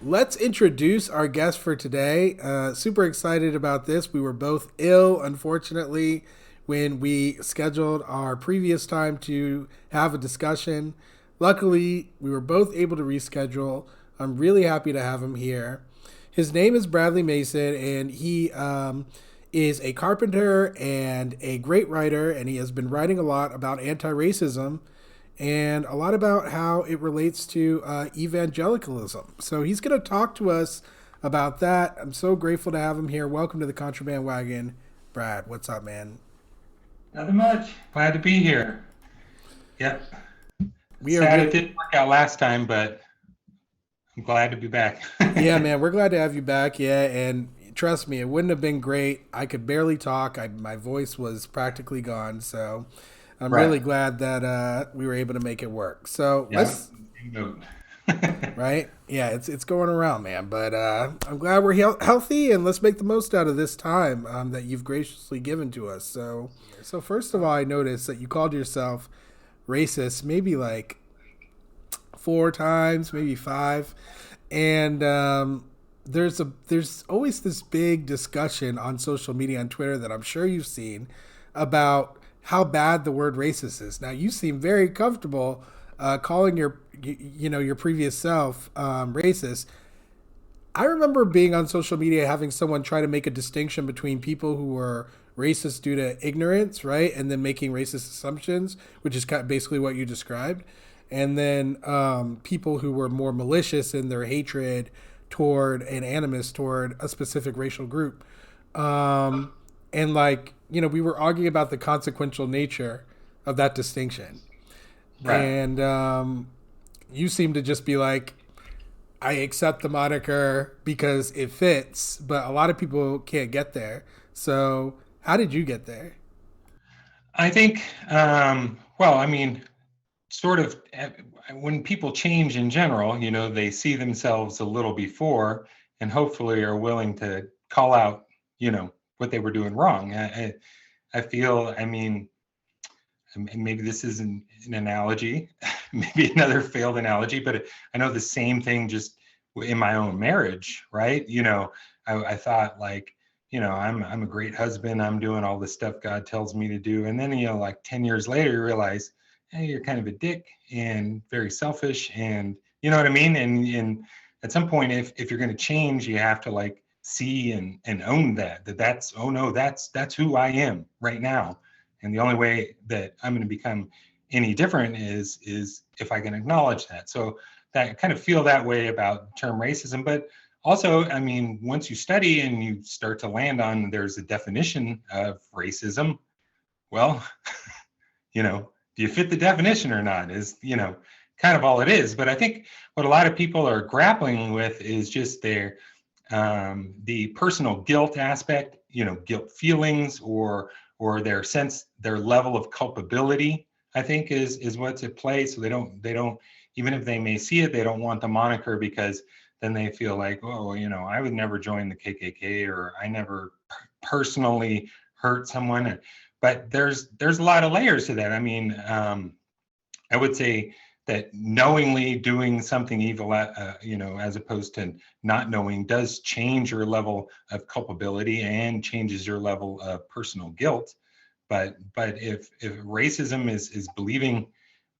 Let's introduce our guest for today. Super excited about this. We were both ill, unfortunately, when we scheduled our previous time to have a discussion. Luckily, we were both able to reschedule. I'm really happy to have him here. His name is Bradley Mason, and he is a carpenter and a great writer, and he has been writing a lot about anti racism and a lot about how it relates to evangelicalism. So he's going to talk to us about that. I'm so grateful to have him here. Welcome to the Contraband Wagon. Brad, what's up, man? Nothing much. Glad to be here. Yep. We are Sad it really, didn't work out last time, but I'm glad to be back. yeah, man, we're glad to have you back. Yeah, and trust me, it wouldn't have been great. I could barely talk. My voice was practically gone. So I'm Right. really glad that we were able to make it work. So Yeah. let's Same note. right? Yeah, it's going around, man. But I'm glad we're healthy, and let's make the most out of this time that you've graciously given to us. So first of all, I noticed that you called yourself racist maybe like four times, maybe five, and there's always this big discussion on social media on Twitter that I'm sure you've seen about how bad the word racist is. Now you seem very comfortable calling your previous self racist. I remember being on social media having someone try to make a distinction between people who were racist due to ignorance, right, and then making racist assumptions, which is kind of basically what you described, and then people who were more malicious in their hatred toward and animus toward a specific racial group. Um, and we were arguing about the consequential nature of that distinction. Right. And you seem to just be like, I accept the moniker because it fits, but a lot of people can't get there. So, how did you get there? I think, well, I mean, sort of when people change in general, they see themselves a little before and hopefully are willing to call out, what they were doing wrong. I feel, I mean, and maybe this is an analogy, maybe another failed analogy, but I know the same thing just in my own marriage, right? I thought like, I'm a great husband. I'm doing all the stuff God tells me to do. And then, like 10 years later, you realize, hey, you're kind of a dick and very selfish. And you know what I mean? And at some point, if you're going to change, you have to like see and own that's, oh no, that's who I am right now. And the only way that I'm going to become any different is if I can acknowledge that. So that I kind of feel that way about the term racism. But also, I mean, once you study and you start to land on there's a definition of racism, well, do you fit the definition or not is, kind of all it is. But I think what a lot of people are grappling with is just the personal guilt aspect, guilt feelings or their level of culpability, I think is what's at play. So they don't, even if they may see it, they don't want the moniker because then they feel like, oh, I would never join the KKK or I never personally hurt someone. But there's a lot of layers to that. I mean, I would say that knowingly doing something evil, as opposed to not knowing, does change your level of culpability and changes your level of personal guilt. But if racism is believing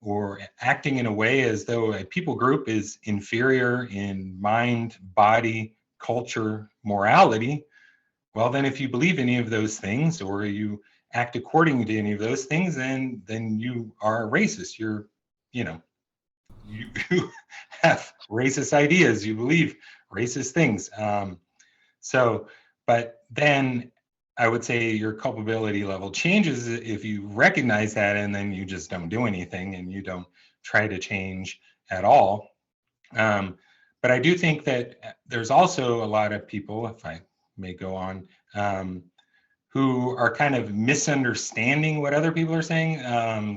or acting in a way as though a people group is inferior in mind, body, culture, morality, well, then if you believe any of those things or you act according to any of those things, then you are a racist. You know, you have racist ideas. You believe racist things. So, but then I would say your culpability level changes if you recognize that and then you just don't do anything and you don't try to change at all. Um, but I do think that there's also a lot of people, if I may go on, who are kind of misunderstanding what other people are saying.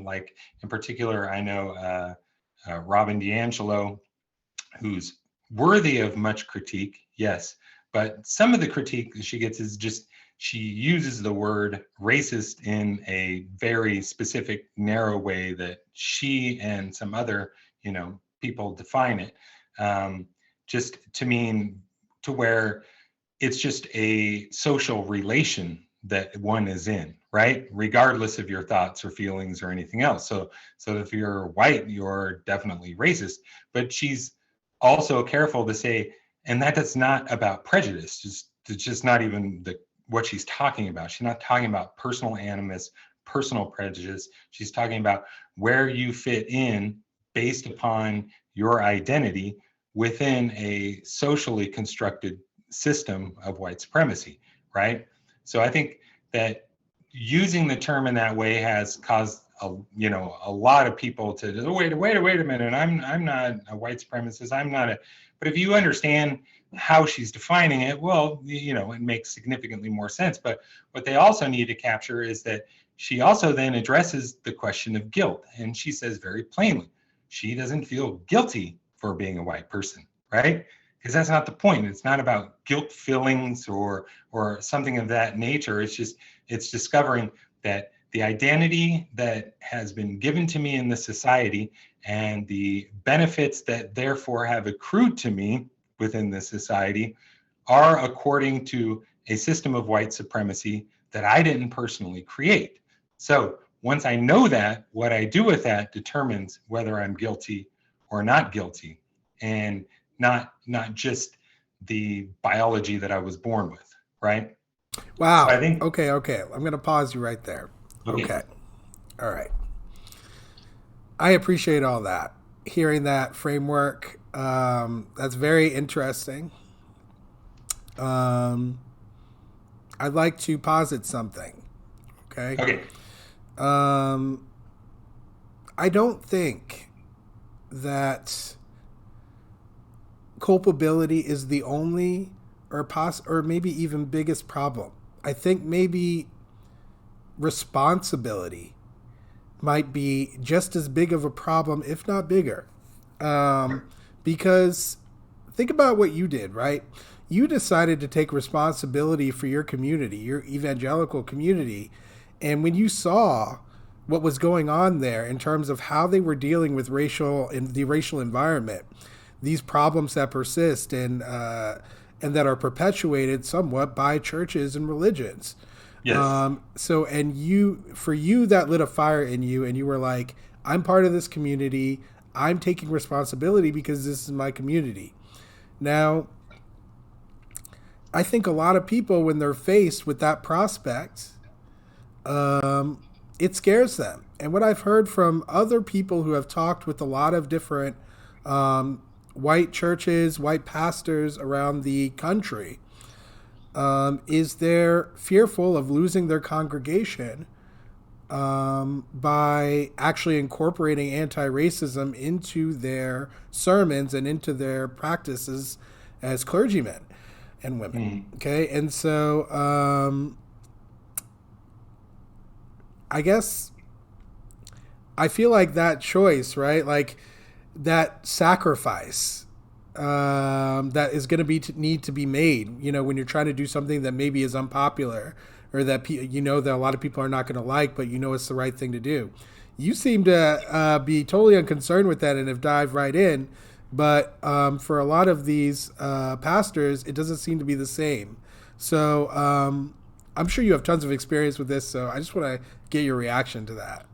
Like in particular, I know Robin DiAngelo, who's worthy of much critique, yes, but some of the critique that she gets is just she uses the word racist in a very specific, narrow way that she and some other, people define it. Um, just to mean to where it's just a social relation that one is in, right? Regardless of your thoughts or feelings or anything else. So if you're white, you're definitely racist. But she's also careful to say, and that is not about prejudice. It's just not even what she's talking about. She's not talking about personal animus, personal prejudice. She's talking about where you fit in based upon your identity within a socially constructed system of white supremacy, right? So I think that using the term in that way has caused a lot of people to wait a minute. I'm not a white supremacist. I'm not a. But if you understand how she's defining it, well, it makes significantly more sense. But what they also need to capture is that she also then addresses the question of guilt, and she says very plainly, she doesn't feel guilty for being a white person, right? Because that's not the point. It's not about guilt feelings or something of that nature. It's discovering that the identity that has been given to me in the society and the benefits that therefore have accrued to me within the society are according to a system of white supremacy that I didn't personally create. So once I know that, what I do with that determines whether I'm guilty or not guilty, and not just the biology that I was born with, right? Wow. So I think Okay. I'm going to pause you right there. Okay. All right. I appreciate all that. Hearing that framework, that's very interesting. I'd like to posit something. Okay. I don't think that culpability is the only or maybe even biggest problem. I think maybe responsibility might be just as big of a problem, if not bigger. Because think about what you did, right? You decided to take responsibility for your community, your evangelical community. And when you saw what was going on there in terms of how they were dealing with the racial environment, these problems that persist and that are perpetuated somewhat by churches and religions. yes. For you, that lit a fire in you, and you were like, I'm part of this community. I'm taking responsibility because this is my community. Now, I think a lot of people, when they're faced with that prospect, it scares them. And what I've heard from other people who have talked with a lot of different white churches, white pastors around the country, is they're fearful of losing their congregation by actually incorporating anti-racism into their sermons and into their practices as clergymen and women. Okay, and so I guess I feel like that choice, right? Like that sacrifice that is going to need to be made, when you're trying to do something that maybe is unpopular or that that a lot of people are not going to like, but it's the right thing to do. You seem to be totally unconcerned with that and have dived right in. But for a lot of these pastors, it doesn't seem to be the same. So I'm sure you have tons of experience with this. So I just want to get your reaction to that.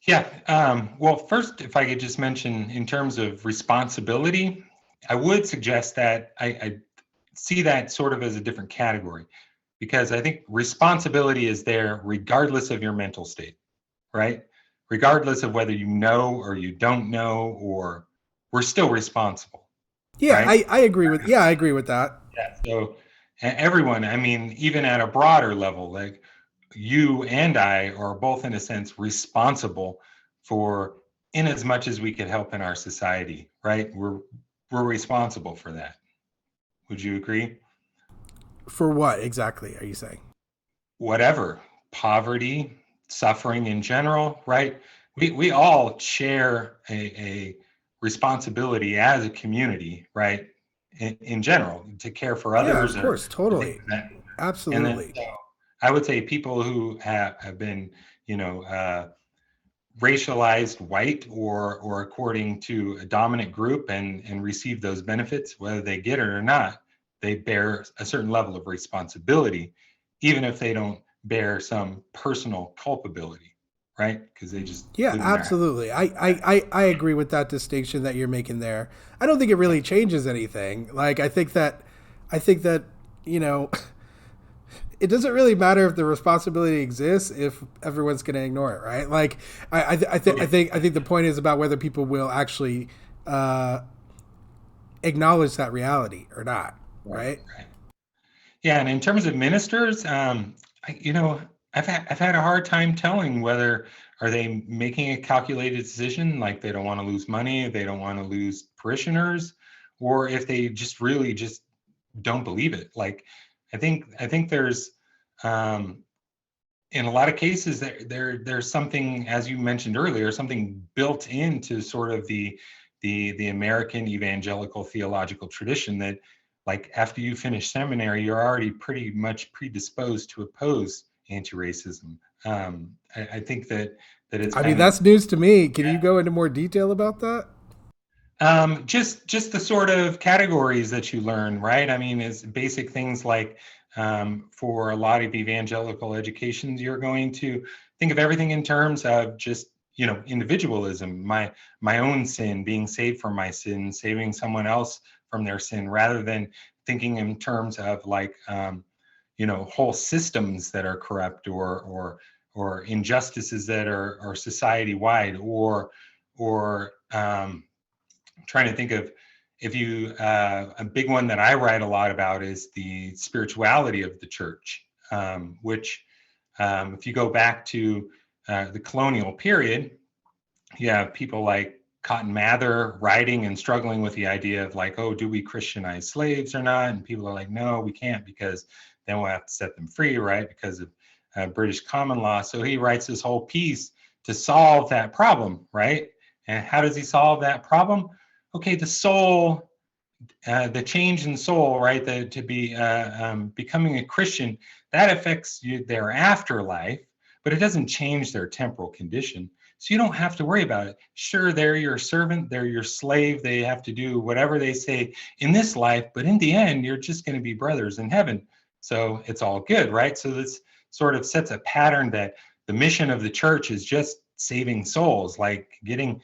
Yeah. Well, first, if I could just mention in terms of responsibility, I would suggest that I see that sort of as a different category, because I think responsibility is there regardless of your mental state, right? Regardless of whether you know or you don't know, or we're still responsible. Yeah, right? I agree with. Yeah, I agree with that. Yeah. So everyone, I mean, even at a broader level, like you and I are both in a sense responsible for in as much as we could help in our society, right? We're responsible for that. Would you agree? For what exactly are you saying? Whatever, poverty, suffering in general, right? We all share a responsibility as a community, right? In general, to care for others. Yeah, of course, totally, absolutely. And then, I would say people who have been, racialized white or according to a dominant group and receive those benefits, whether they get it or not, they bear a certain level of responsibility, even if they don't bear some personal culpability, right? Because they just Yeah, live in their house. absolutely. I agree with that distinction that you're making there. I don't think it really changes anything. Like I think that, you know, it doesn't really matter if the responsibility exists if everyone's going to ignore it, right? Like I think the point is about whether people will actually uh, acknowledge that reality or not, Right, right? right. Yeah, and in terms of ministers, you know, I've had a hard time telling whether are they making a calculated decision, like they don't want to lose money, they don't want to lose parishioners, or if they just really just don't believe it. Like, I think there's um, in a lot of cases there's something, as you mentioned earlier, something built into sort of the American evangelical theological tradition that, like, after you finish seminary, you're already pretty much predisposed to oppose anti-racism. I think that it's I mean, kind of that's news to me. Can you go into more detail about that? just the sort of categories that you learn, right? I mean, it's basic things like for a lot of evangelical educations, you're going to think of everything in terms of just, you know, individualism, my own sin, being saved from my sin, saving someone else from their sin, rather than thinking in terms of like you know, whole systems that are corrupt or injustices that are society wide or trying to think of if you a big one that I write a lot about is the spirituality of the church, which if you go back to the colonial period, you have people like Cotton Mather writing and struggling with the idea of like, oh, do we Christianize slaves or not? And people are like, no, we can't, because then we'll have to set them free, right? Because of British common law. So he writes this whole piece to solve that problem, right? And how does he solve that problem? Okay, the soul, the change in soul, right? To be becoming a Christian, that affects their afterlife, but it doesn't change their temporal condition. So you don't have to worry about it. Sure, they're your servant, they're your slave, they have to do whatever they say in this life, but in the end, you're just going to be brothers in heaven. So it's all good, right? So this sort of sets a pattern that the mission of the church is just saving souls, like getting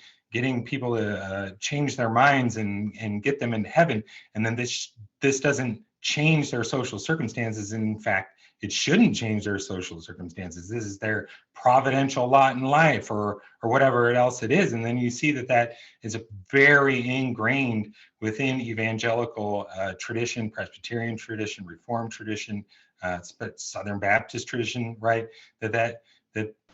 people to change their minds and get them into heaven. And then this doesn't change their social circumstances. In fact, it shouldn't change their social circumstances. This is their providential lot in life, or whatever else it is. And then you see that is a very ingrained within evangelical tradition, Presbyterian tradition, Reformed tradition, Southern Baptist tradition, right? That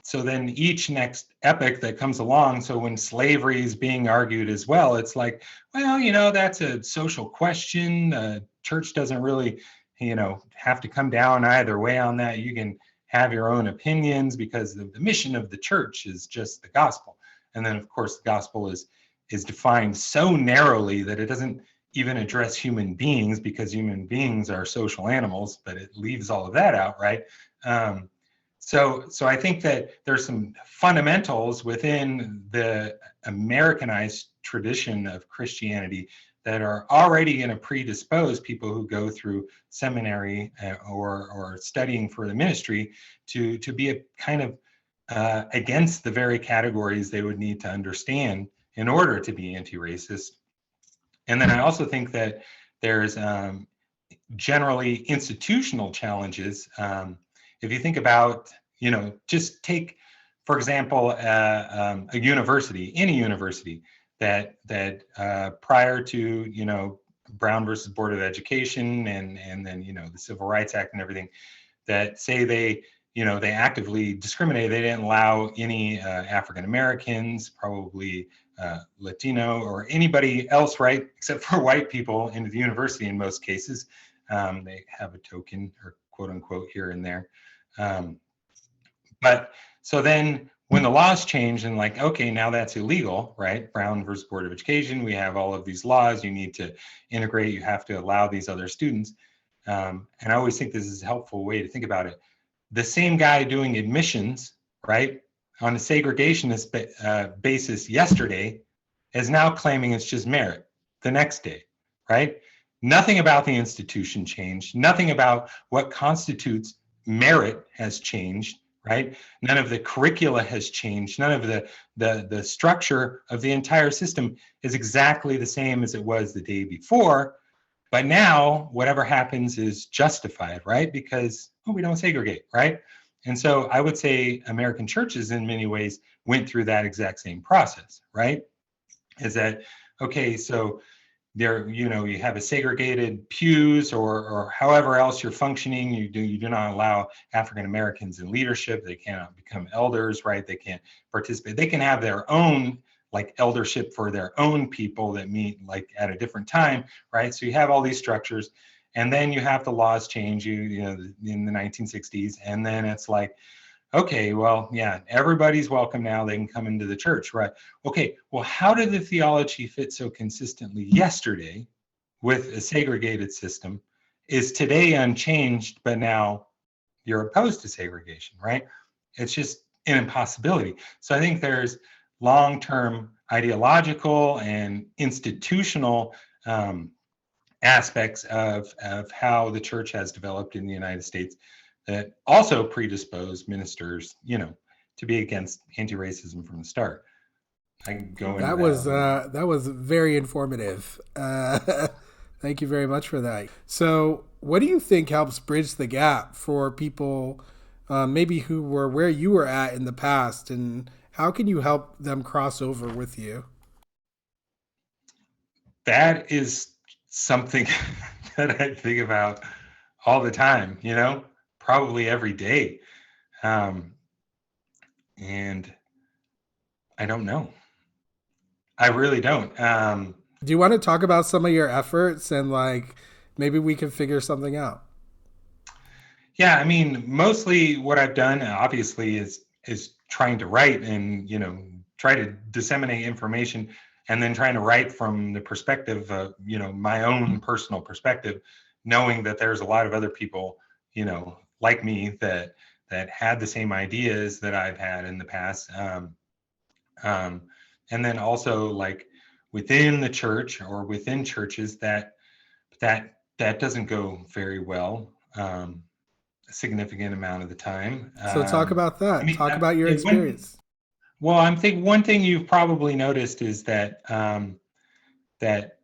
so then each next epoch that comes along, so when slavery is being argued as well, it's like, well, you know, that's a social question. Church doesn't really, you know, have to come down either way on that. You can have your own opinions because the mission of the church is just the gospel. And then, of course, the gospel is defined so narrowly that it doesn't even address human beings, because human beings are social animals, but it leaves all of that out, right? So I think that there's some fundamentals within the Americanized tradition of Christianity that are already going to predispose people who go through seminary or studying for the ministry to be a kind of against the very categories they would need to understand in order to be anti-racist. And then I also think that there's generally institutional challenges. If you think about, you know, just take, for example, a university, any university that prior to, you know, Brown versus Board of Education and then, you know, the Civil Rights Act and everything, that say they, you know, they actively discriminated. They didn't allow any African Americans, probably Latino or anybody else, right, except for white people into the university in most cases. They have a token or quote unquote here and there. But so then when the laws change and like, okay, now that's illegal, right? Brown versus Board of Education, we have all of these laws, you need to integrate, you have to allow these other students. And I always think this is a helpful way to think about it. The same guy doing admissions, right? on a segregationist basis yesterday is now claiming it's just merit the next day, right? Nothing about the institution changed. Nothing about what constitutes merit has changed, right? None of the curricula has changed. None of the structure of the entire system is exactly the same as it was the day before. But now whatever happens is justified, right? Because we don't segregate, right? And so I would say American churches in many ways went through that exact same process, right? Is that, okay, so there, you have a segregated pews or however else you're functioning. You do not allow African Americans in leadership. They cannot become elders, right? They can't participate. They can have their own like eldership for their own people that meet like at a different time, right? So you have all these structures, and then you have the laws change in the 1960s, and then it's like, okay, well, yeah, everybody's welcome now. They can come into the church, right? Okay, well, how did the theology fit so consistently yesterday with a segregated system? Is today unchanged, but now you're opposed to segregation, right? It's just an impossibility. So I think there's long-term ideological and institutional aspects of how the church has developed in the United States that also predispose ministers, to be against anti-racism from the start. I can go into That was very informative. Thank you very much for that. So, what do you think helps bridge the gap for people, maybe who were where you were at in the past, and how can you help them cross over with you? That is something that I think about all the time, probably every day. And I don't know. I really don't. Do you want to talk about some of your efforts and like maybe we can figure something out? Yeah, I mean, mostly what I've done, obviously, is trying to write and try to disseminate information, and then trying to write from the perspective of my own personal perspective, knowing that there's a lot of other people like me that had the same ideas that I've had in the past, and then also like within the church or within churches that doesn't go very well. A significant amount of the time. So talk about I that. mean, Talk about your experience. I think one thing you've probably noticed is that that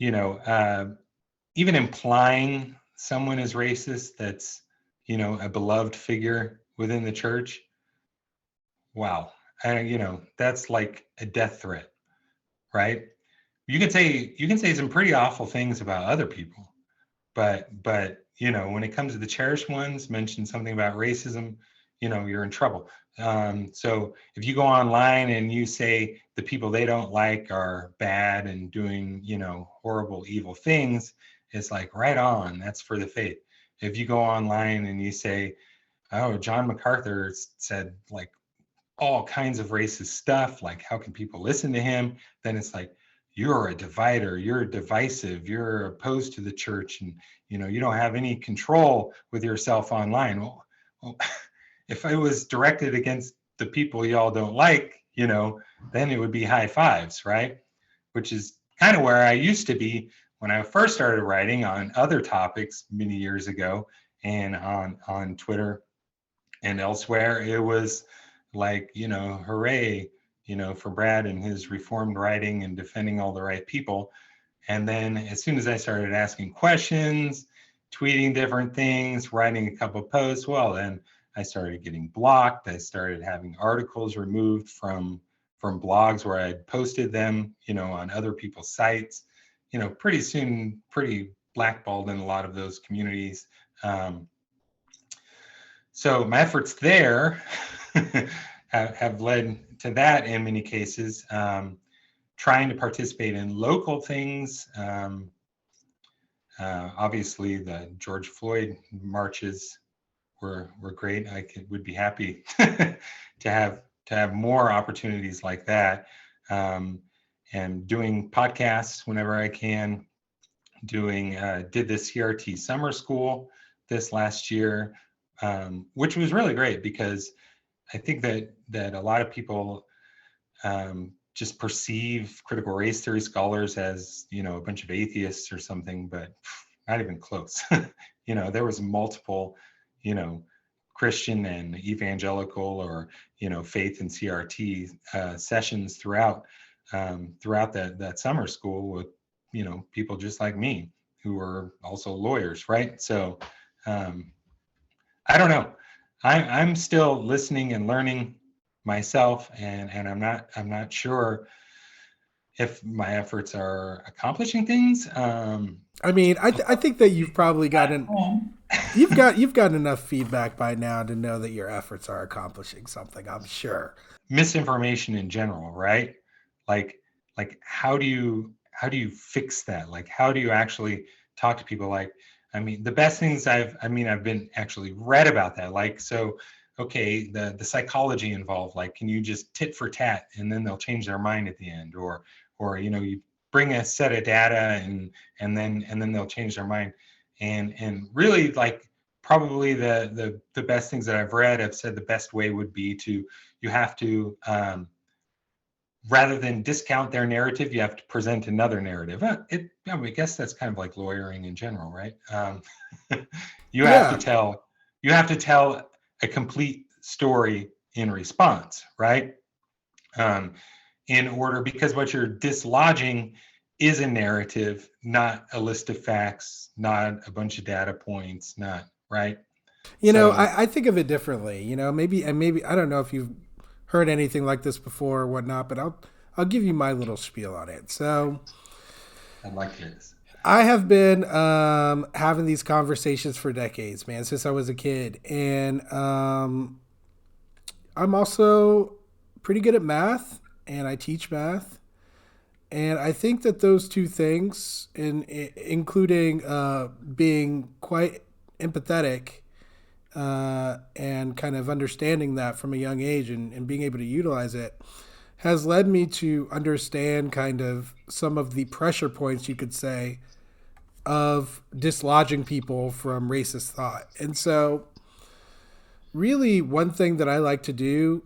even implying someone is racist, that's a beloved figure within the church. Wow, that's like a death threat, right? You can say some pretty awful things about other people, but when it comes to the cherished ones, mention something about racism, you're in trouble. So if you go online and you say the people they don't like are bad and doing, horrible, evil things, it's like, right on, that's for the faith. If you go online and you say, oh, John MacArthur said like all kinds of racist stuff, like how can people listen to him? Then it's like, you're a divider, you're divisive, you're opposed to the church, and you don't have any control with yourself online. Well, if I was directed against the people y'all don't like, then it would be high fives, right? Which is kind of where I used to be when I first started writing on other topics many years ago, and on Twitter and elsewhere. It was like, hooray, for Brad and his reformed writing and defending all the right people. And then as soon as I started asking questions, tweeting different things, writing a couple of posts, well, then I started getting blocked. I started having articles removed from blogs where I'd posted them, on other people's sites. Pretty soon, pretty blackballed in a lot of those communities. So my efforts there have led to that in many cases. Trying to participate in local things. Obviously, the George Floyd marches were great. Would be happy to have more opportunities like that. And doing podcasts whenever I can. Did the CRT summer school this last year, which was really great because I think that a lot of people just perceive critical race theory scholars as, a bunch of atheists or something, but not even close. There was multiple, Christian and evangelical or, faith and CRT sessions throughout that summer school with, people just like me who were also lawyers, right? So I don't know. I'm still listening and learning myself, and I'm not sure if my efforts are accomplishing things. I mean, I think that you've probably gotten you've gotten enough feedback by now to know that your efforts are accomplishing something. I'm sure. Misinformation in general, right? Like how do you fix that? Like how do you actually talk to people? Like, I mean, the best things I've been actually read about that. Like, so okay, the psychology involved, like, can you just tit for tat and then they'll change their mind at the end, or you bring a set of data and then they'll change their mind. And really, like, probably the best things that I've read have said the best way would be to, you have to rather than discount their narrative, you have to present another narrative. I guess that's kind of like lawyering in general, right? You have to Yeah. tell a complete story in response, right? In order, because what you're dislodging is a narrative, not a list of facts, not a bunch of data points, not right. So I think of it differently. Maybe I don't know if you've heard anything like this before or whatnot, but I'll give you my little spiel on it. So I'd like this. I have been having these conversations for decades, man, since I was a kid, and I'm also pretty good at math, and I teach math, and I think that those two things, including being quite empathetic and kind of understanding that from a young age and being able to utilize it, has led me to understand kind of some of the pressure points, you could say, of dislodging people from racist thought. And so, really, one thing that I like to do,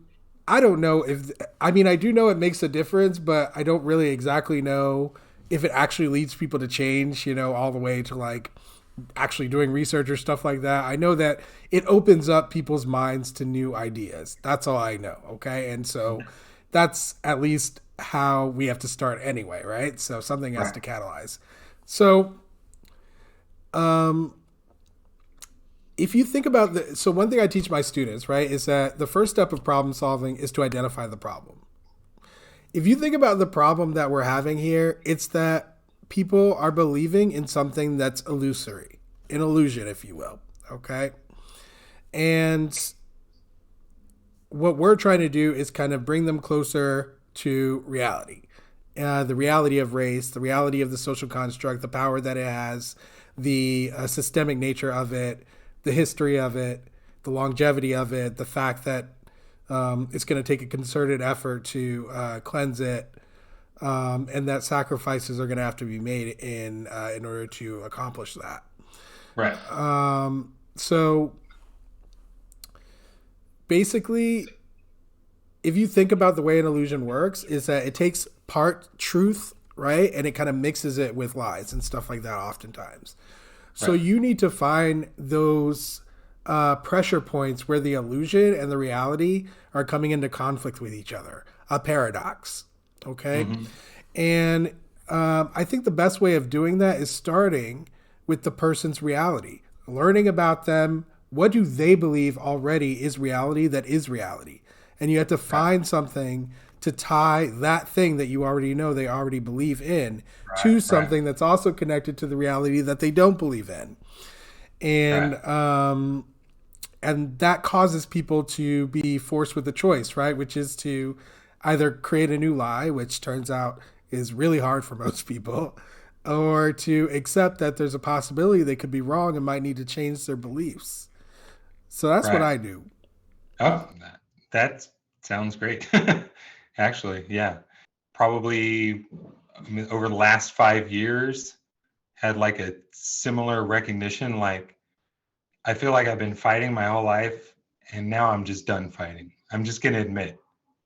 I don't know if, I mean, I do know it makes a difference, but I don't really exactly know if it actually leads people to change, all the way to like actually doing research or stuff like that. I know that it opens up people's minds to new ideas. That's all I know. Okay. And so that's at least how we have to start anyway, right? So something has Right. to catalyze. So, um, if you think about so one thing I teach my students, right, is that the first step of problem solving is to identify the problem. If you think about the problem that we're having here, it's that people are believing in something that's illusory, an illusion, if you will. Okay. And what we're trying to do is kind of bring them closer to reality. The reality of race, the reality of the social construct, the power that it has, the systemic nature of it, the history of it, the longevity of it, the fact that it's going to take a concerted effort to cleanse it, and that sacrifices are going to have to be made in order to accomplish that. Right. So basically, if you think about the way an illusion works, is that it takes part truth, right, and it kind of mixes it with lies and stuff like that oftentimes. So Right. you need to find those pressure points where the illusion and the reality are coming into conflict with each other, a paradox. Okay. Mm-hmm. And I think the best way of doing that is starting with the person's reality, learning about them. What do they believe already is reality that is reality? And you have to find something to tie that thing that you already know they already believe in Right. to something that's also connected to the reality that they don't believe in. And Right. and that causes people to be forced with a choice, right? Which is to either create a new lie, which turns out is really hard for most people, or to accept that there's a possibility they could be wrong and might need to change their beliefs. So that's what Right. I do. Oh, that sounds great. Actually, yeah. Probably, I mean, over the last 5 years, had like a similar recognition. Like, I feel like I've been fighting my whole life, and now I'm just done fighting. I'm just going to admit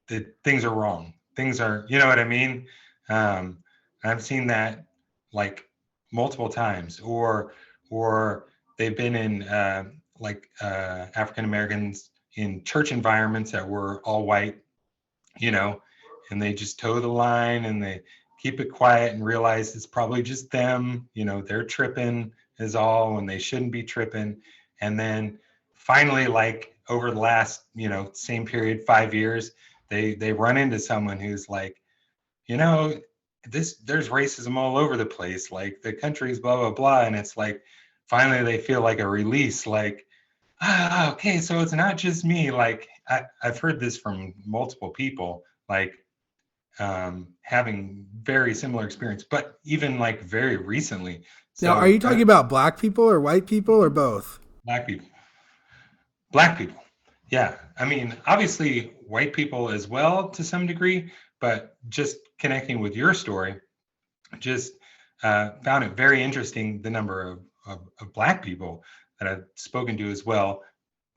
that things are wrong. Things are, you know what I mean? I've seen that like multiple times, or they've been in African Americans in church environments that were all white, you know, and they just toe the line and they keep it quiet and realize it's probably just them, you know, they're tripping is all when they shouldn't be tripping. And then finally, like over the last, you know, same period, 5 years, they run into someone who's like, you know, there's racism all over the place, like the country's blah blah blah. And it's like finally they feel like a release, like, okay, so it's not just me. Like I've heard this from multiple people, like having very similar experience, but even like very recently. Now, are So you talking about black people or white people or both? black people, black people. Yeah. I mean, obviously white people as well to some degree, but just connecting with your story, just found it very interesting the number of black people that I've spoken to as well,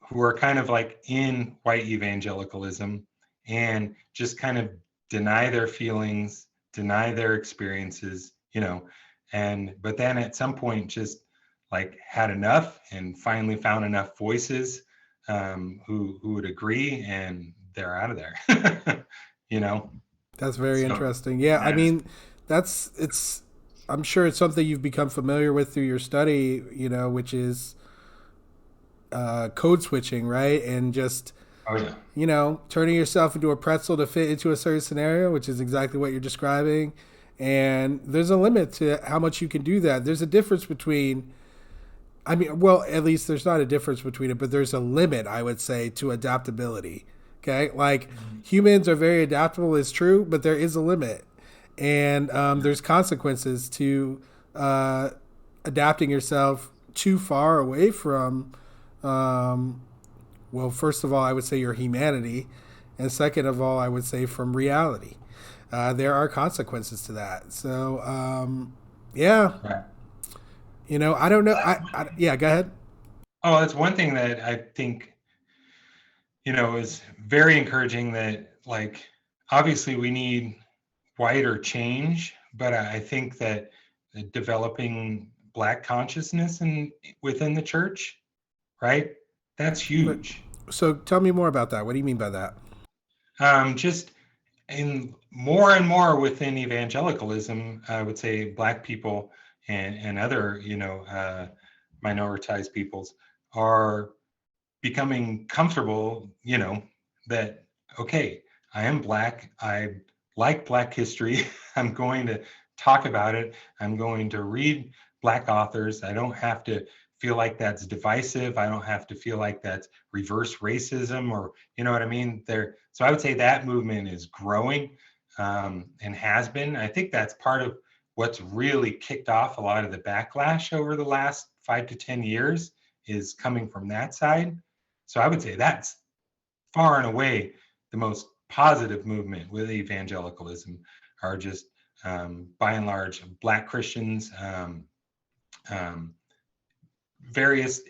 who are kind of like in white evangelicalism and just kind of deny their feelings, deny their experiences, you know, and but then at some point just like had enough and finally found enough voices who would agree, and they're out of there, you know. That's very So interesting. Yeah, I yeah, mean, that's it's. I'm sure it's something you've become familiar with through your study, you know, which is code switching, right? And just, oh yeah, you know, turning yourself into a pretzel to fit into a certain scenario, which is exactly what you're describing. And there's a limit to how much you can do that. There's a difference between, I mean, well, at least there's not a difference between it, but there's a limit, I would say, to adaptability. Okay. Like humans are very adaptable, is true, but there is a limit. And there's consequences to uh, adapting yourself too far away from, um, well, first of all, I would say your humanity. And second of all, I would say from reality. There are consequences to that. So, yeah, right. you know, I don't know. Yeah, go ahead. Oh, that's one thing that I think, you know, is very encouraging, that like obviously we need wider change, but I think that developing black consciousness and within the church, right? That's But, huge. so tell me more about that. What do you mean by that? Just in more and more within evangelicalism, I would say black people and other, you know, minoritized peoples are becoming comfortable, you know, that, okay, I am black. I like black history. I'm going to talk about it. I'm going to read black authors. I don't have to feel like that's divisive. I don't have to feel like that's reverse racism, or, you know what I mean? There. So I would say that movement is growing, and has been. I think that's part of what's really kicked off a lot of the backlash over the last 5 to 10 years, is coming from that side. So I would say that's far and away the most positive movement with evangelicalism, are just by and large black Christians, um, various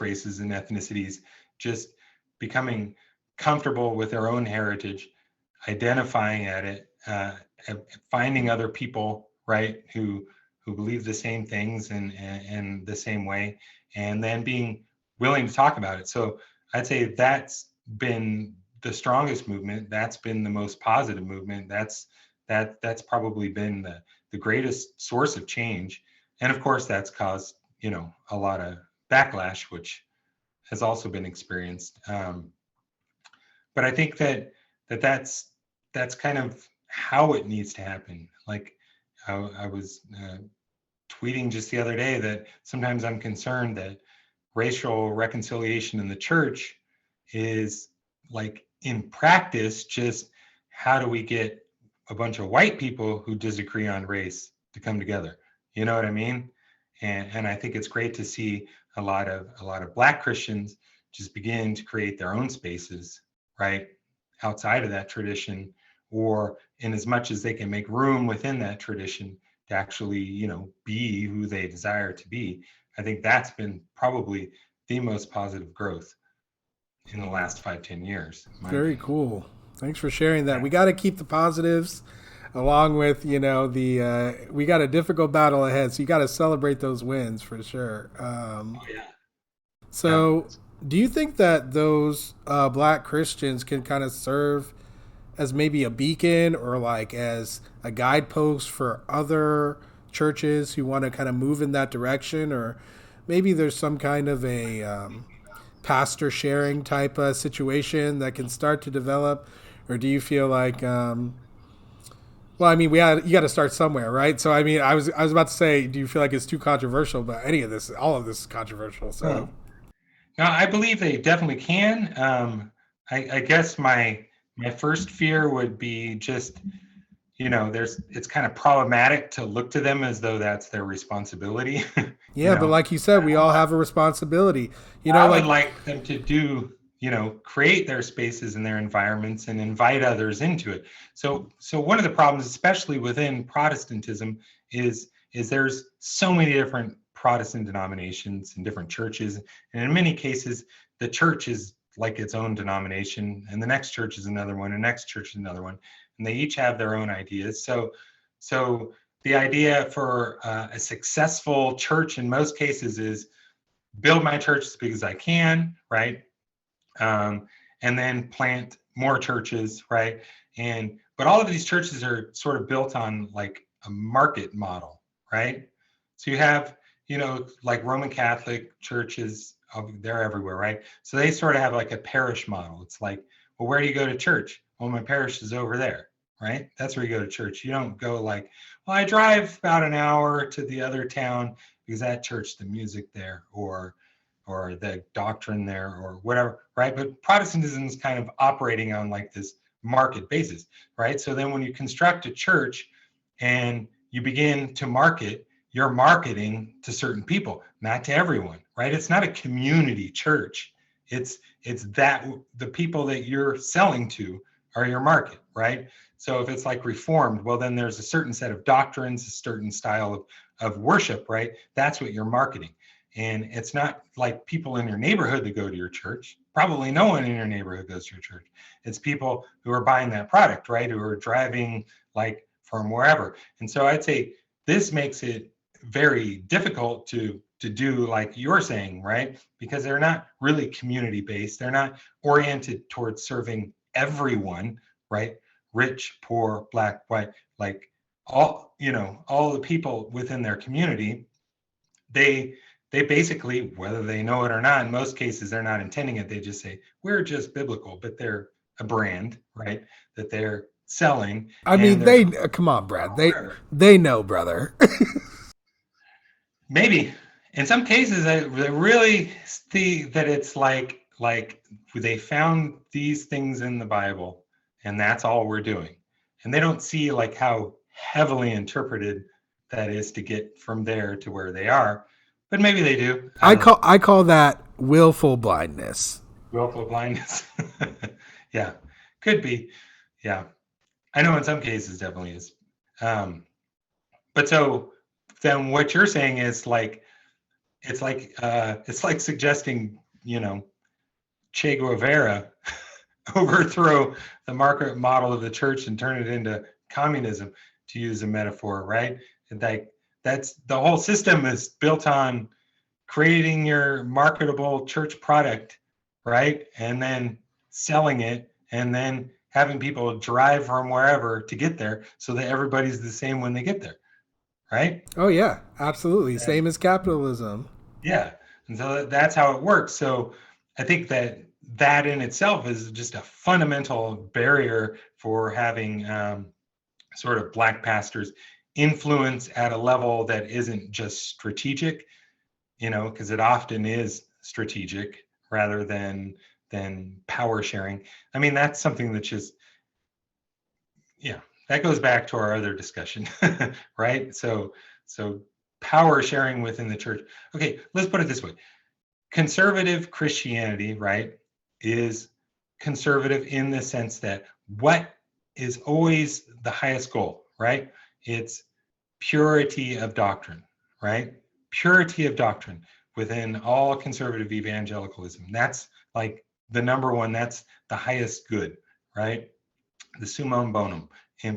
races and ethnicities, just becoming comfortable with their own heritage, identifying at it, finding other people, right, who believe the same things and the same way, and then being willing to talk about it. So I'd say that's been the strongest movement. That's been the most positive movement. That's probably been the greatest source of change. And of course, that's caused, you know, a lot of backlash, which has also been experienced. But I think that's kind of how it needs to happen. Like I was tweeting just the other day that sometimes I'm concerned that racial reconciliation in the church is like in practice just how do we get a bunch of white people who disagree on race to come together, you know what I mean? And I think it's great to see a lot of black Christians just begin to create their own spaces, right, outside of that tradition, or in as much as they can make room within that tradition to actually, you know, be who they desire to be. I think that's been probably the most positive growth. in the last 5-10 years, in my Very opinion. cool. Thanks for sharing that. Yeah. We got to keep the positives along with, we got a difficult battle ahead. So you got to celebrate those wins for sure. Oh yeah. Yeah. So do you think that those black Christians can kind of serve as maybe a beacon or like as a guidepost for other churches who want to kind of move in that direction? Or maybe there's some kind of a pastor sharing type of situation that can start to develop? Or do you feel like, well, I mean, you got to start somewhere, right? So, I mean, I was about to say, do you feel like it's too controversial? But all of this is controversial. So, Oh. No, I believe they definitely can. I guess my first fear would be just, it's kind of problematic to look to them as though that's their responsibility. you yeah, but know, like you said, we all have a responsibility. I would Like, like them to create their spaces and their environments and invite others into it. So one of the problems, especially within Protestantism, is there's so many different Protestant denominations and different churches, and in many cases, the church is like its own denomination, and the next church is another one, and the next church is another one, and they each have their own ideas. So the idea for a successful church in most cases is build my church as big as I can, right? And then plant more churches, right? But all of these churches are sort of built on like a market model, right? So you have, like Roman Catholic churches, they're everywhere, right? So they sort of have like a parish model. It's like, well, where do you go to church? Well, my parish is over there, right? That's where you go to church. You don't go like, well, I drive about an hour to the other town because that church, the music there, or the doctrine there or whatever, right? But Protestantism is kind of operating on like this market basis, right? So then when you construct a church and you begin to market, you're marketing to certain people, not to everyone, right? It's not a community church. It's that the people that you're selling to are your market, right? So if it's like Reformed, well, then there's a certain set of doctrines, a certain style of worship, right? That's what you're marketing. And it's not like people in your neighborhood that go to your church. Probably no one in your neighborhood goes to your church. It's people who are buying that product, right? Who are driving like from wherever. And so I'd say this makes it very difficult to do like you're saying, right? Because they're not really community based. They're not oriented towards serving everyone, right? Rich, poor, black, white, like all the people within their community. They basically, whether they know it or not, in most cases they're not intending it. They just say we're just biblical, but they're a brand, right? That they're selling, I and mean, they're they come on, Brad. They know, brother. maybe in some cases they really see that it's like they found these things in the Bible, and that's all we're doing, and they don't see like how heavily interpreted that is to get from there to where they are. But maybe they do. I don't know. I call that willful blindness. Willful blindness. Yeah, could be. Yeah, I know in some cases definitely is. Um, but so then what you're saying is like it's like suggesting Che Guevara overthrow the market model of the church and turn it into communism, to use a metaphor, right? And like that's the whole system is built on creating your marketable church product, right? And then selling it and then having people drive from wherever to get there so that everybody's the same when they get there, right? Oh yeah, absolutely. And Same as capitalism. yeah. And so that's how it works. So I think that in itself is just a fundamental barrier for having sort of black pastors influence at a level that isn't just strategic, because it often is strategic rather than power sharing. I mean, that's something that's just, yeah, that goes back to our other discussion, right? So power sharing within the church. Okay, let's put it this way. Conservative Christianity, right, is conservative in the sense that what is always the highest goal, right? It's purity of doctrine, right? Purity of doctrine within all conservative evangelicalism. That's like the number one, that's the highest good, right? The summum bonum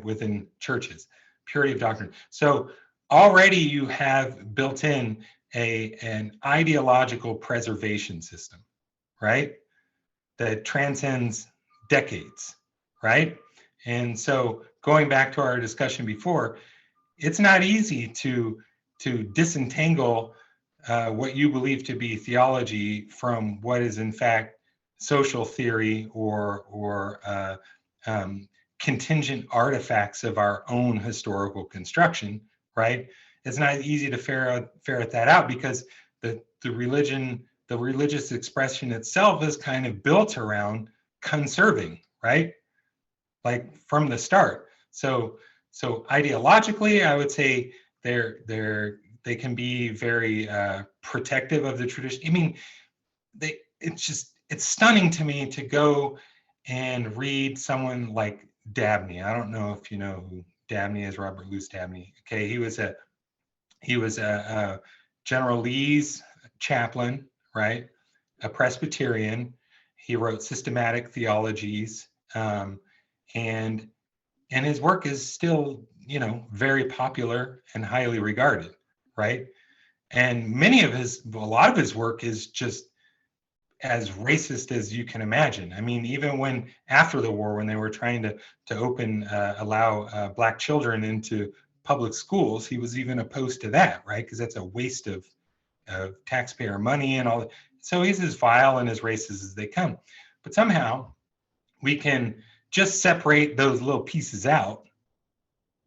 within churches, purity of doctrine. So already you have built in an ideological preservation system, right? That transcends decades, right? And so going back to our discussion before, it's not easy to disentangle what you believe to be theology from what is in fact social theory or contingent artifacts of our own historical construction, right? It's not easy to ferret that out because the religious expression itself is kind of built around conserving, right? Like from the start. So ideologically, I would say they can be very protective of the tradition. I mean, it's stunning to me to go and read someone like Dabney. I don't know if you know who Dabney is, Robert Louis Dabney. Okay, he was a General Lee's chaplain, right? A Presbyterian. He wrote systematic theologies, and his work is still, very popular and highly regarded, right? And a lot of his work is just as racist as you can imagine. I mean, even when after the war, when they were trying to allow Black children into public schools, he was even opposed to that, right? Because that's a waste of taxpayer money and all that. So he's as vile and as racist as they come. But somehow we can just separate those little pieces out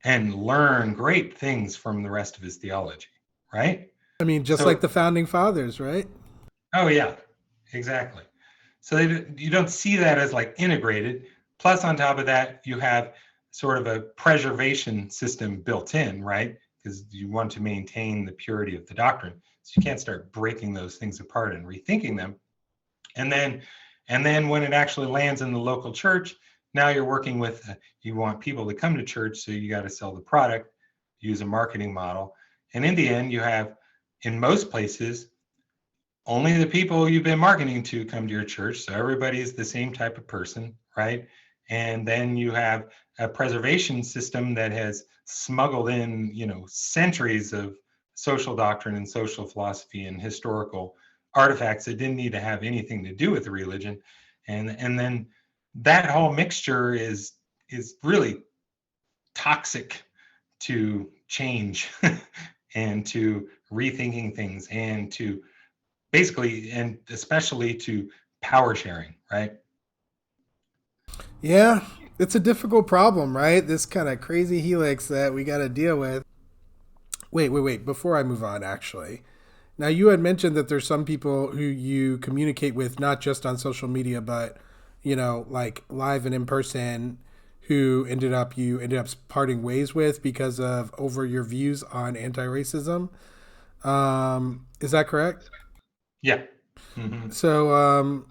and learn great things from the rest of his theology, right? I mean, just like the founding fathers, right? Oh, yeah, exactly. So you don't see that as like integrated. Plus, on top of that, you have sort of a preservation system built in, right? Because you want to maintain the purity of the doctrine. So you can't start breaking those things apart and rethinking them. And then when it actually lands in the local church, now you're working with, you want people to come to church, so you got to sell the product, use a marketing model. And in the end, you have, in most places, only the people you've been marketing to come to your church. So everybody is the same type of person, right? And then you have a preservation system that has smuggled in, centuries of social doctrine and social philosophy and historical artifacts that didn't need to have anything to do with the religion. And then that whole mixture is really toxic to change and to rethinking things and to basically, and especially to power sharing, right? Yeah, it's a difficult problem, right? This kind of crazy helix that we got to deal with. Wait. Before I move on, actually. Now, you had mentioned that there's some people who you communicate with, not just on social media, but, like live and in person, who you ended up parting ways with because of over your views on anti-racism. Is that correct? Yeah. Mm-hmm. So,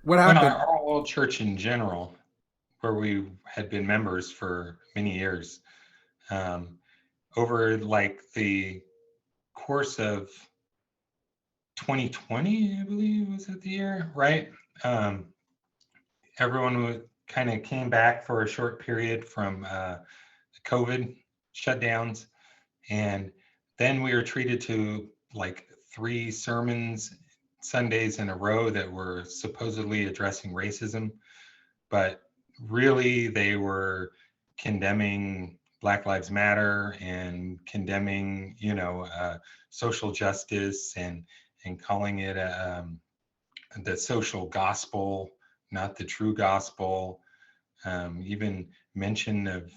what Well, happened? our old church in general, where we had been members for many years, um, over like the course of 2020, I believe was that the year, right? Um, Everyone kind of came back for a short period from the COVID shutdowns, and then we were treated to like 3 sermons Sundays in a row that were supposedly addressing racism, but really they were condemning Black Lives Matter and condemning, social justice and calling it the social gospel, not the true gospel. Even mention of,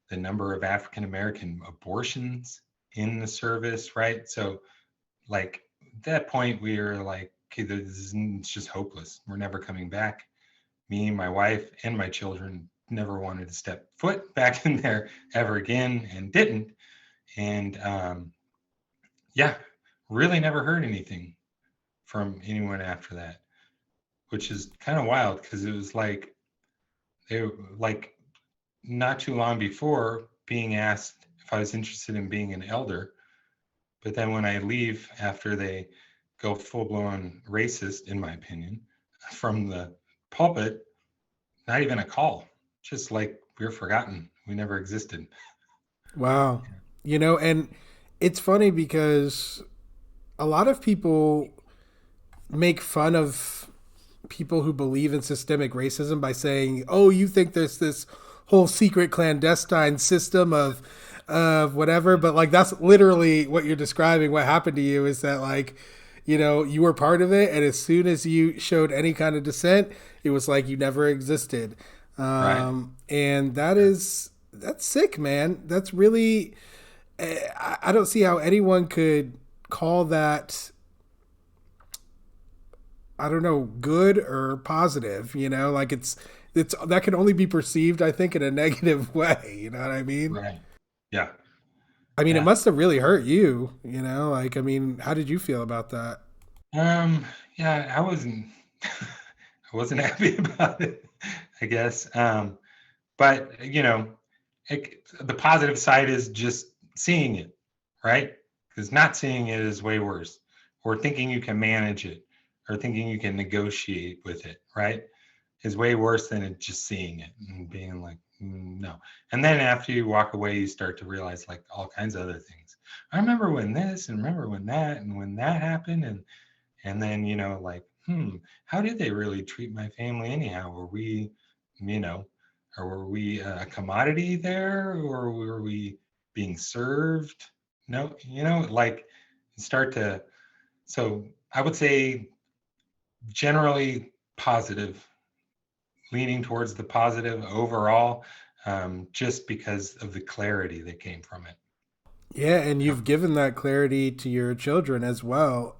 the number of African American abortions in the service, right? So, like at that point, we were like, okay, it's just hopeless. We're never coming back. Me, my wife, and my children never wanted to step foot back in there ever again, and didn't. And yeah, really never heard anything from anyone after that, which is kind of wild because it was like they were like not too long before being asked if I was interested in being an elder. But then when I leave after they go full-blown racist, in my opinion, from the pulpit. Not even a call, just like we're forgotten, we never existed. Wow. And it's funny because a lot of people make fun of people who believe in systemic racism by saying, "Oh, you think there's this whole secret clandestine system of whatever," but like that's literally what you're describing. What happened to you is that like, you were part of it, and as soon as you showed any kind of dissent, it was like you never existed. Right. And Yeah. that's sick, man. That's really I don't see how anyone could call that, I don't know, good or positive, like it's that can only be perceived, I think, in a negative way, you know what I mean? Right. Yeah. I mean, it Yeah. must have really hurt you, like, I mean, how did you feel about that? Um, yeah, I wasn't happy about it, I guess. But the positive side is just seeing it, right? Because not seeing it is way worse, or thinking you can manage it, or thinking you can negotiate with it, right? Is way worse than it just seeing it and being like, no. And then after you walk away, you start to realize like all kinds of other things. I remember when this, and remember when that, and when that happened, and then like, how did they really treat my family anyhow? Were we, you know, or were we a commodity there, or were we being served? No, like start to. So I would say generally positive, leaning towards the positive overall, just because of the clarity that came from it. Yeah, and Yeah. you've given that clarity to your children as well.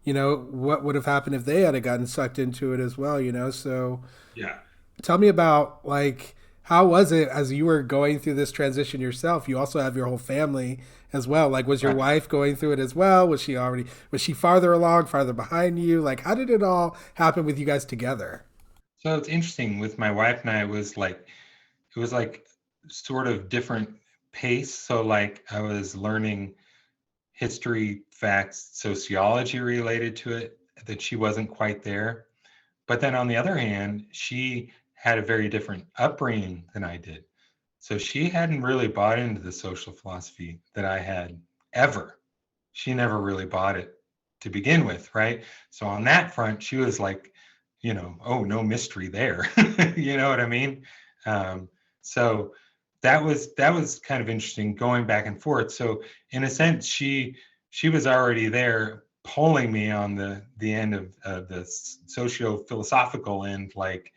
What would have happened if they had gotten sucked into it as well, so Yeah. tell me about, like, how was it as you were going through this transition yourself? You also have your whole family as well. Like, was your Right. wife going through it as well? Was she farther along, farther behind you? Like, how did it all happen with you guys together? So it's interesting with my wife and I. It was like sort of different pace. So like I was learning history, facts, sociology related to it that she wasn't quite there. But then on the other hand, she had a very different upbringing than I did. So she hadn't really bought into the social philosophy that I had ever. She never really bought it to begin with, right? So on that front, she was like, oh, no mystery there. You know what I mean? Um, so that was kind of interesting going back and forth. So in a sense, she was already there pulling me on the end of the socio philosophical end, like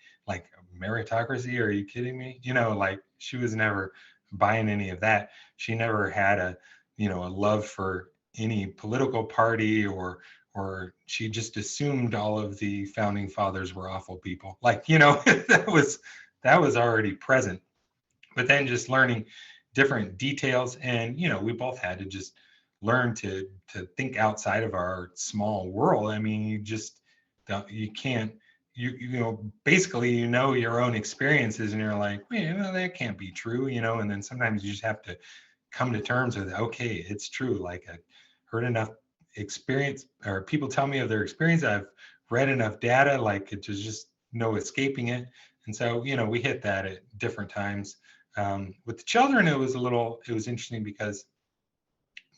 meritocracy. Are you kidding me? Like she was never buying any of that. She never had a love for any political party, or she just assumed all of the founding fathers were awful people. Like, that was already present. But then just learning different details, and we both had to just learn to think outside of our small world. I mean, you can't, basically your own experiences, and you're like, wait, well, that can't be true, and then sometimes you just have to come to terms with, okay, it's true. Like I've heard enough experience, or people tell me of their experience. I've read enough data, like there's just no escaping it. And so, we hit that at different times. With the children, it was interesting because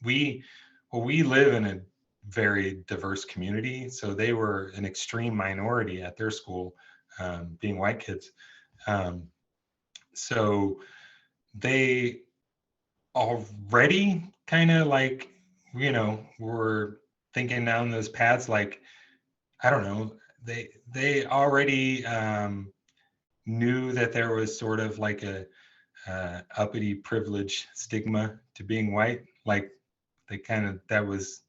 we, well, we live in a very diverse community. So they were an extreme minority at their school, being white kids. Um, so they already kind of like were thinking down those paths, like I don't know, they already knew that there was sort of like a uppity privilege stigma to being white, like that was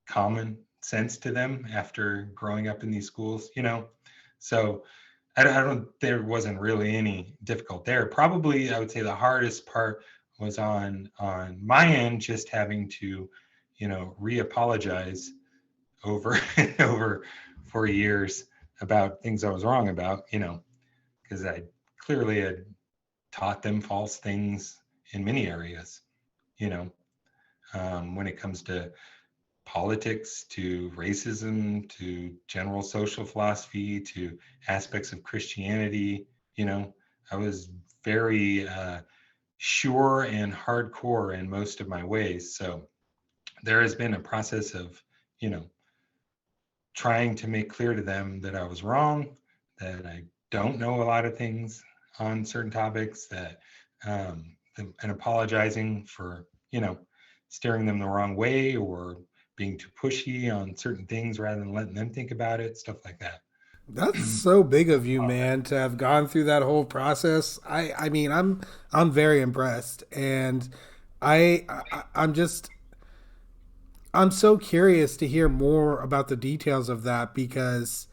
common sense to them after growing up in these schools, so I don't, there wasn't really any difficult there. Probably I would say the hardest part was on my end, just having to, re-apologize over over 4 years about things I was wrong about, because I clearly had taught them false things in many areas, you know, when it comes to politics to racism to general social philosophy to aspects of Christianity. I was very sure and hardcore in most of my ways. So there has been a process of, trying to make clear to them that I was wrong, that I don't know a lot of things on certain topics, that and apologizing for, steering them the wrong way or being too pushy on certain things rather than letting them think about it, stuff like that. That's so big of you, man, to have gone through that whole process. I mean, I'm very impressed, and I'm so curious to hear more about the details of that because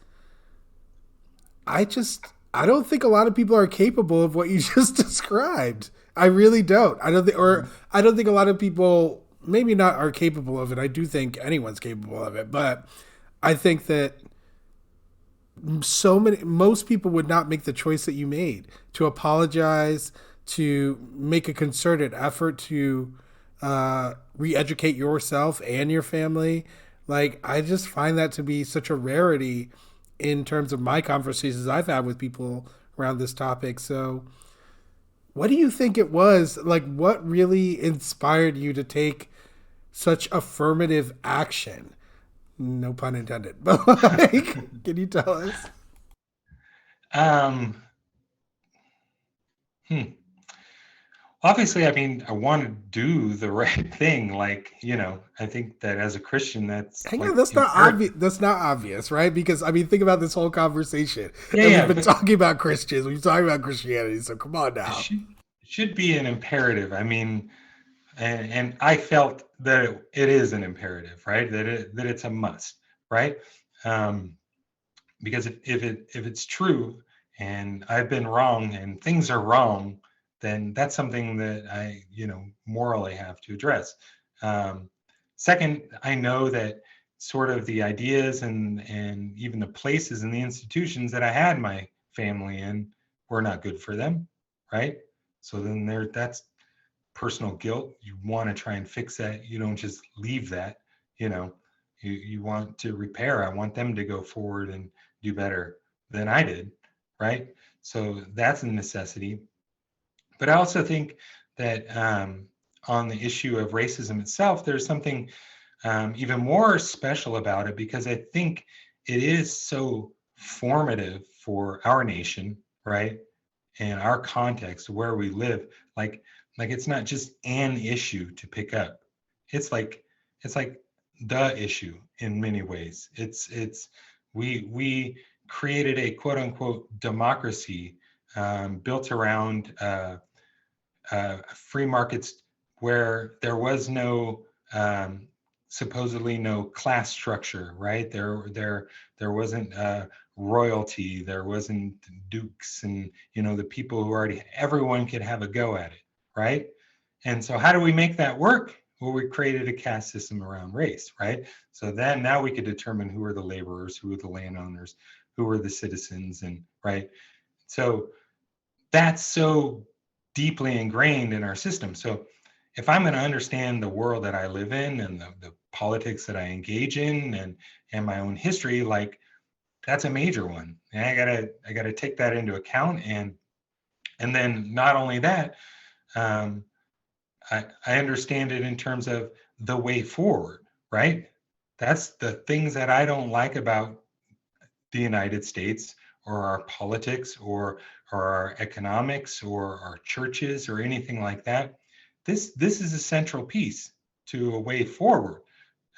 I just I don't think a lot of people are capable of what you just described. I really don't. I don't think a lot of people maybe not are capable of it. I do think anyone's capable of it, but I think that most people would not make the choice that you made to apologize, to make a concerted effort to re-educate yourself and your family. Like, I just find that to be such a rarity in terms of my conversations I've had with people around this topic. So what do you think it was? Like, what really inspired you to take such affirmative action? No pun intended. But like, can you tell us? Um, hmm. Obviously, I mean, I want to do the right thing. Like, I think that as a Christian, that's Hang like on, that's not imperative. obvious. That's not obvious, right? Because I mean, think about this whole conversation, Yeah, and we've yeah, been but talking about Christians, we've been talking about Christianity. So come on it now. should be an imperative. I mean, and I felt that it is an imperative, right? That it's a must, right? Um, because if it's true and I've been wrong and things are wrong, then that's something that I morally have to address. Um, Second, I know that sort of the ideas and even the places and the institutions that I had my family in were not good for them, right? So then that's personal guilt. You want to try and fix that. You don't just leave that. You know, you want to repair. I want them to go forward and do better than I did, right? So that's a necessity. But I also think that on the issue of racism itself, there's something even more special about it because I think it is so formative for our nation, right? And our context, where we live. Like it's not just an issue to pick up. It's like the issue in many ways. It's we created a quote unquote democracy built around free markets where there was no supposedly no class structure, right? There wasn't royalty, there wasn't dukes, and the people who already everyone could have a go at it, right? And so how do we make that work? Well, we created a caste system around race, right? So then now we could determine who are the laborers, who are the landowners, who are the citizens, and right. So that's so deeply ingrained in our system. So if I'm going to understand the world that I live in and the politics that I engage in and my own history, like that's a major one. And I gotta take that into account. And then not only that, um, I understand it in terms of the way forward, right? That's the things that I don't like about the United States or our politics or our economics or our churches or anything like that. This is a central piece to a way forward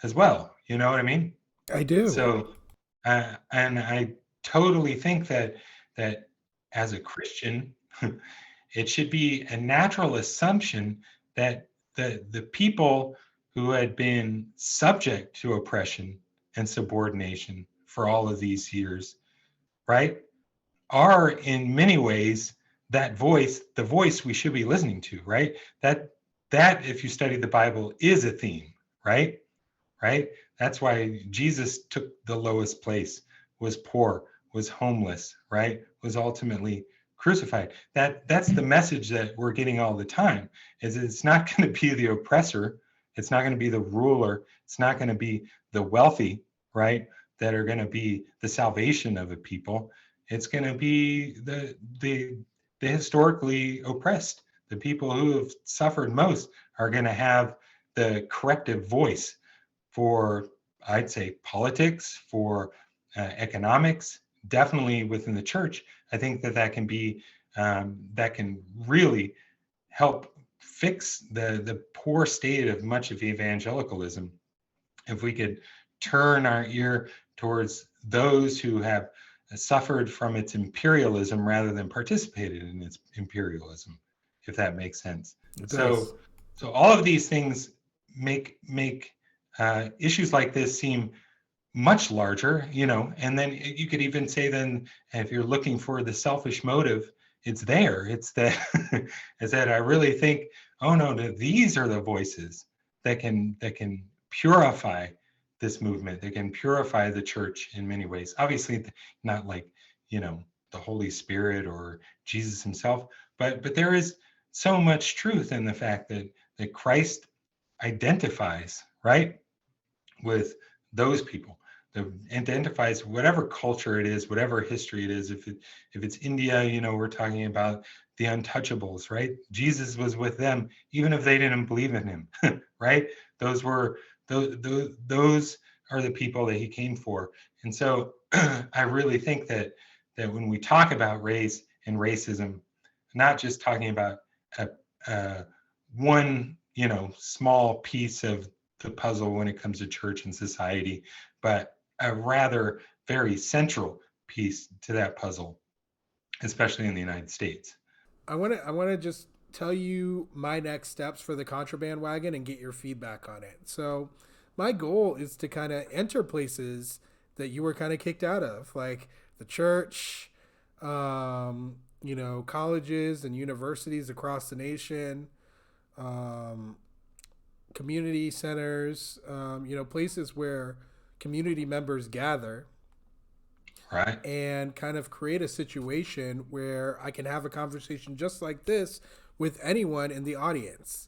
as well. You know what I mean? I do. So, and I totally think that as a Christian, it should be a natural assumption that the people who had been subject to oppression and subordination for all of these years, right, are in many ways that voice, the voice we should be listening to, right? That if you study the Bible is a theme, right? Right? That's why Jesus took the lowest place, was poor, was homeless, right? Was ultimately crucified. That's the message that we're getting all the time. Is it's not going to be the oppressor It's not going to be the ruler. It's not going to be the wealthy, right? That are going to be the salvation of a people. It's going to be the historically oppressed. The people who have suffered most are going to have the corrective voice for, I'd say, politics, for economics, definitely within the church. I think that can be that can really help fix the poor state of much of evangelicalism if we could turn our ear towards those who have suffered from its imperialism rather than participated in its imperialism, if that makes sense. It does. So all of these things make issues like this seem much larger, and then you could even say, then if you're looking for the selfish motive, it's there. It's that is that I really think, oh no, these are the voices that can purify this movement. They can purify the church in many ways. Obviously, not like the Holy Spirit or Jesus himself, but there is so much truth in the fact that Christ identifies, right, with those people. That identifies whatever culture it is, whatever history it is. If it's India, we're talking about the untouchables, right? Jesus was with them, even if they didn't believe in him, right? Those are the people that he came for. And so I really think that when we talk about race and racism, not just talking about one small piece of the puzzle when it comes to church and society, but a rather very central piece to that puzzle, especially in the United States. I want to just tell you my next steps for the Contraband Wagon and get your feedback on it. So, my goal is to kind of enter places that you were kind of kicked out of, like the church, colleges and universities across the nation, um, community centers, places where community members gather, Right. and kind of create a situation where I can have a conversation just like this with anyone in the audience.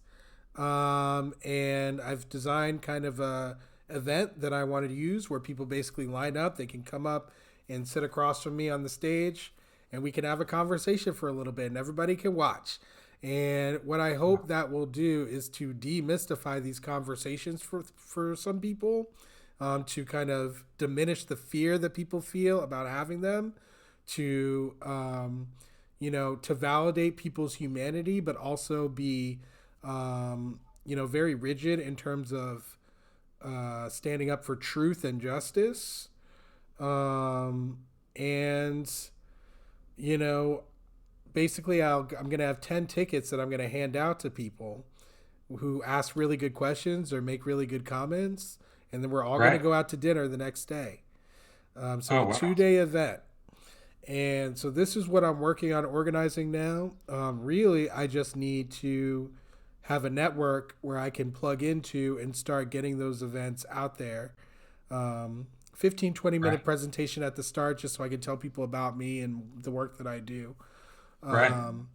And I've designed kind of a event that I wanted to use where people basically line up. They can come up and sit across from me on the stage, and we can have a conversation for a little bit, and everybody can watch. And what I hope that will do is to demystify these conversations for some people, to kind of diminish the fear that people feel about having them, to to validate people's humanity, but also be very rigid in terms of standing up for truth and justice. And you know, basically, I'm going to have 10 tickets that I'm going to hand out to people who ask really good questions or make really good comments, and then we're all going to Right. go out to dinner the next day. So Oh, a wow. 2 day event. And so this is what I'm working on organizing now. Really, I just need to have a network where I can plug into and start getting those events out there. 15, 20 minute Right. presentation at the start just so I can tell people about me and the work that I do. Right. Um,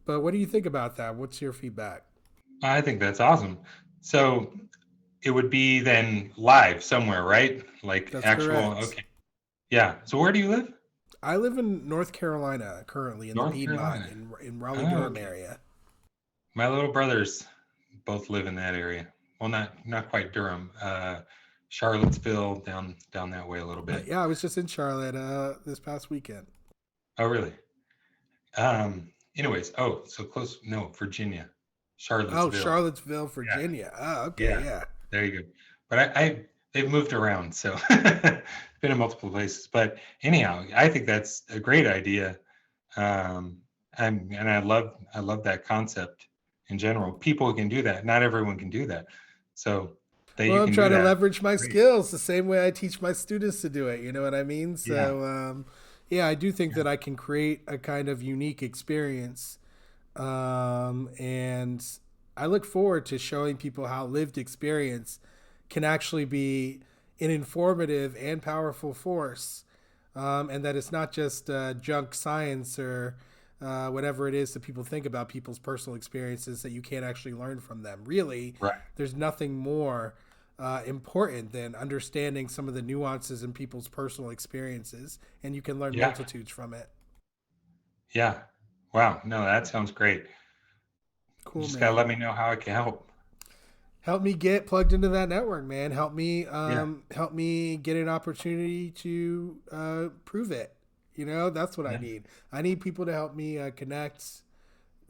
but what do you think about that? What's your feedback? I think that's awesome. So it would be then live somewhere, right? Like That's actual, correct. okay. Yeah. So where do you live? I live in North Carolina currently in the North Piedmont Carolina. in Raleigh Oh, Durham okay. area. My little brothers both live in that area. Well, not quite Durham. Charlottesville, down that way a little bit. Yeah, I was just in Charlotte this past weekend. Oh, really? Anyways, oh, so close. No, Virginia, Oh, Charlottesville. Charlottesville, Yeah, Virginia. Oh, okay, yeah. yeah. There you go. But they've moved around, so been in multiple places. But anyhow, I think that's a great idea. And I love that concept in general. People can do that. Not everyone can do that. So that you Well, I'm can do trying to that. leverage my Great. skills the same way I teach my students to do it. You know what I mean? Yeah. So, yeah, I do think Yeah. that I can create a kind of unique experience. And I look forward to showing people how lived experience can actually be an informative and powerful force. And that it's not just junk science or whatever it is that people think about people's personal experiences that you can't actually learn from them. Really, Right. there's nothing more important than understanding some of the nuances in people's personal experiences, and you can learn Yeah. multitudes from it. Yeah. Wow. No, that sounds great. You Cool, just gotta man. let me know how I can help. Help me get plugged into that network, man. Yeah. Help me get an opportunity to prove it. You know, that's what I Yeah. need. I need people to help me connect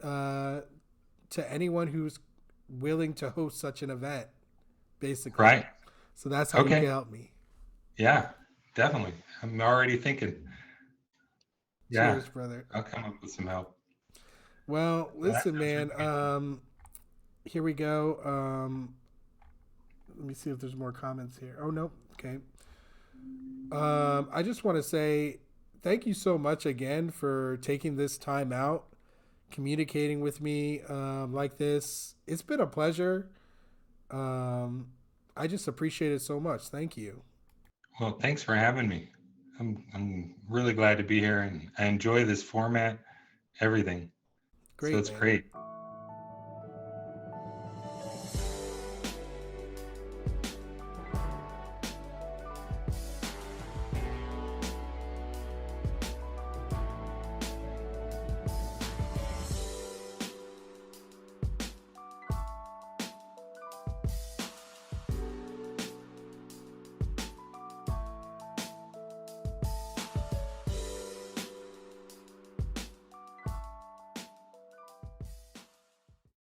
uh, to anyone who's willing to host such an event, basically. Right. So that's how you can Okay. help me. Yeah. Definitely. I'm already thinking. Yeah. Cheers, brother. I'll come up with some help. Well, Well, that listen, sounds man. really good. Here we go. Let me see if there's more comments here. Oh no. Okay. I just want to say thank you so much again for taking this time out, communicating with me like this. It's been a pleasure. Um, I just appreciate it so much. Thank you. Well, thanks for having me. I'm really glad to be here, and I enjoy this format, everything. So Great, it's man. great.